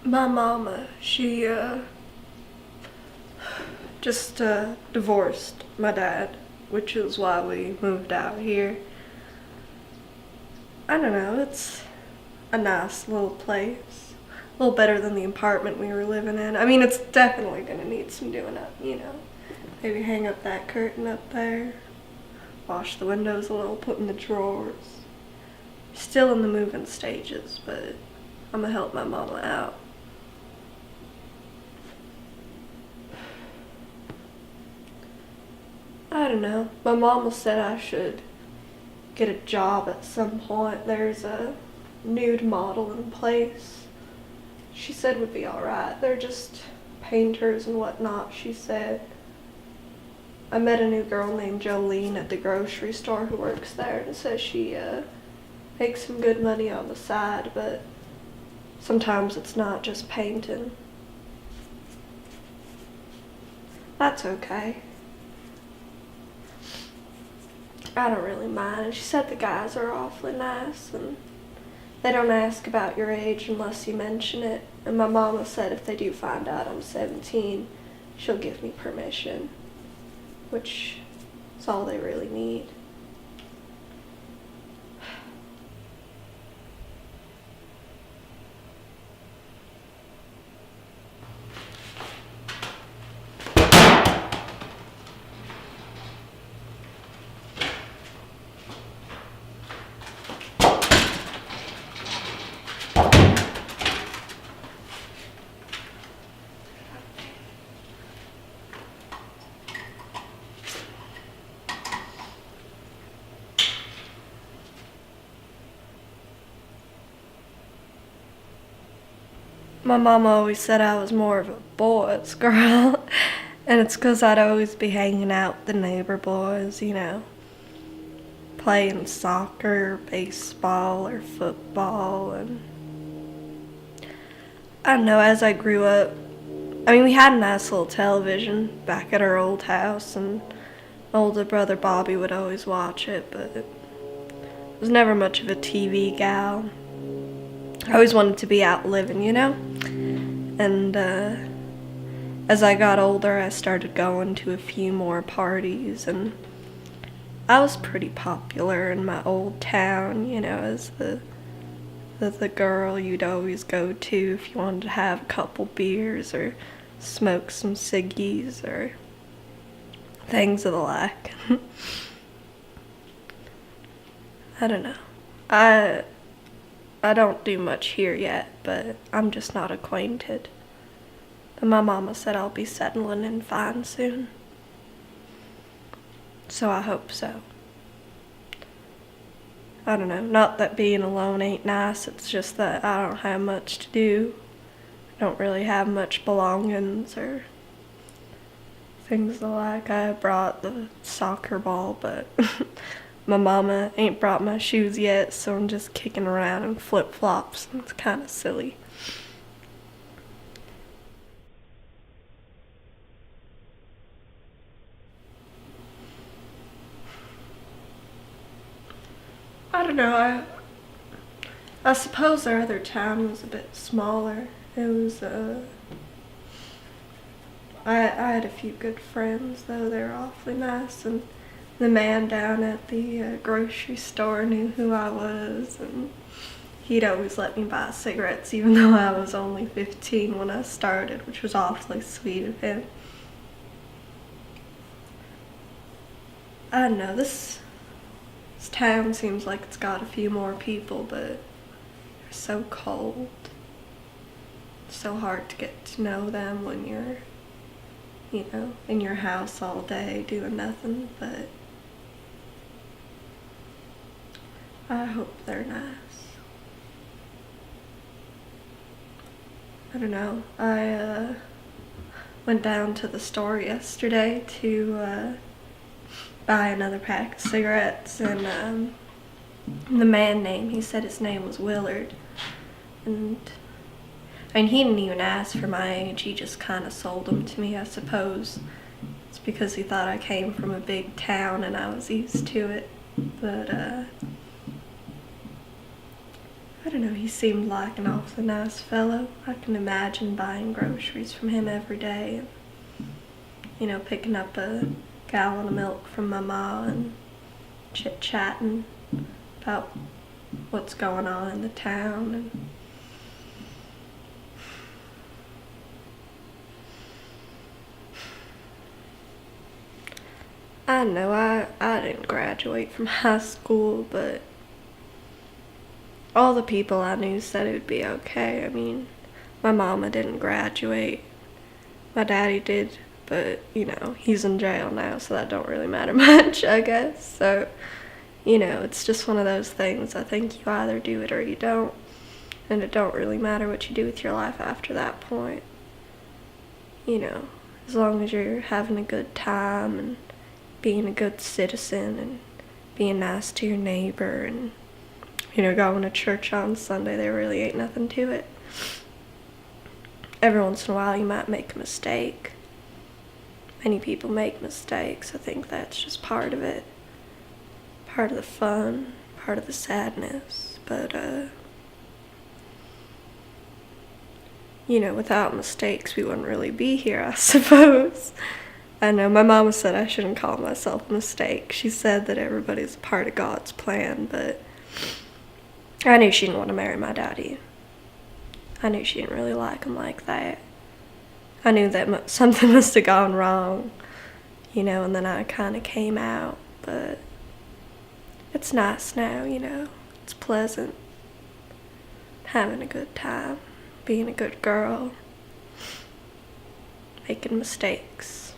My mama, she just divorced my dad, which is why we moved out here. I don't know, it's a nice little place. A little better than the apartment we were living in. I mean, it's definitely gonna need some doing up, you know. Maybe hang up that curtain up there, wash the windows a little, put in the drawers. Still in the moving stages, but I'm gonna help my mama out. I don't know. My mama said I should get a job at some point. There's a nude model in place. She said would be alright. They're just painters and whatnot, she said. I met a new girl named Jolene at the grocery store who works there and says she makes some good money on the side, but sometimes it's not just painting. That's okay. I don't really mind. And she said the guys are awfully nice and they don't ask about your age unless you mention it. And my mama said if they do find out I'm 17, she'll give me permission, which is all they really need. My mama always said I was more of a boy's girl, and it's 'cause I'd always be hanging out with the neighbor boys, you know, playing soccer, baseball, or football, and I don't know, as I grew up, I mean, we had a nice little television back at our old house, and my older brother Bobby would always watch it, but I was never much of a TV gal. I always wanted to be out living, you know? And as I got older, I started going to a few more parties, and I was pretty popular in my old town, you know, as the girl you'd always go to if you wanted to have a couple beers or smoke some ciggies or things of the like. I don't know. I don't do much here yet, but I'm just not acquainted. And my mama said I'll be settling in fine soon. So I hope so. I don't know, not that being alone ain't nice, it's just that I don't have much to do. I don't really have much belongings or things like. I brought the soccer ball, but my mama ain't brought my shoes yet, so I'm just kicking around in flip-flops, and it's kind of silly. I don't know, I suppose our other town was a bit smaller. It was, I had a few good friends, though. They were awfully nice, and the man down at the grocery store knew who I was, and he'd always let me buy cigarettes even though I was only 15 when I started, which was awfully sweet of him. I don't know, this town seems like it's got a few more people, but they're so cold. It's so hard to get to know them when you're, you know, in your house all day doing nothing, but I hope they're nice. I don't know, I went down to the store yesterday to buy another pack of cigarettes, and the man he said his name was Willard, and I mean, he didn't even ask for my age, he just kind of sold them to me, I suppose. It's because he thought I came from a big town and I was used to it, but I I don't know, he seemed like an awfully nice fellow. I can imagine buying groceries from him every day and, picking up a gallon of milk from my ma and chit-chatting about what's going on in the town. And I know I didn't graduate from high school, but all the people I knew said it would be okay. I mean, my mama didn't graduate. My daddy did, but, he's in jail now, so that don't really matter much, I guess. So, it's just one of those things. I think you either do it or you don't, and it don't really matter what you do with your life after that point. As long as you're having a good time and being a good citizen and being nice to your neighbor and, going to church on Sunday, there really ain't nothing to it. Every once in a while you might make a mistake. Many people make mistakes. I think that's just part of it. Part of the fun, part of the sadness. But, without mistakes we wouldn't really be here, I suppose. I know my mama said I shouldn't call myself a mistake. She said that everybody's a part of God's plan, but I knew she didn't want to marry my daddy. I knew she didn't really like him like that. I knew that something must have gone wrong, and then I kind of came out, but it's nice now, It's pleasant. Having a good time, being a good girl, making mistakes.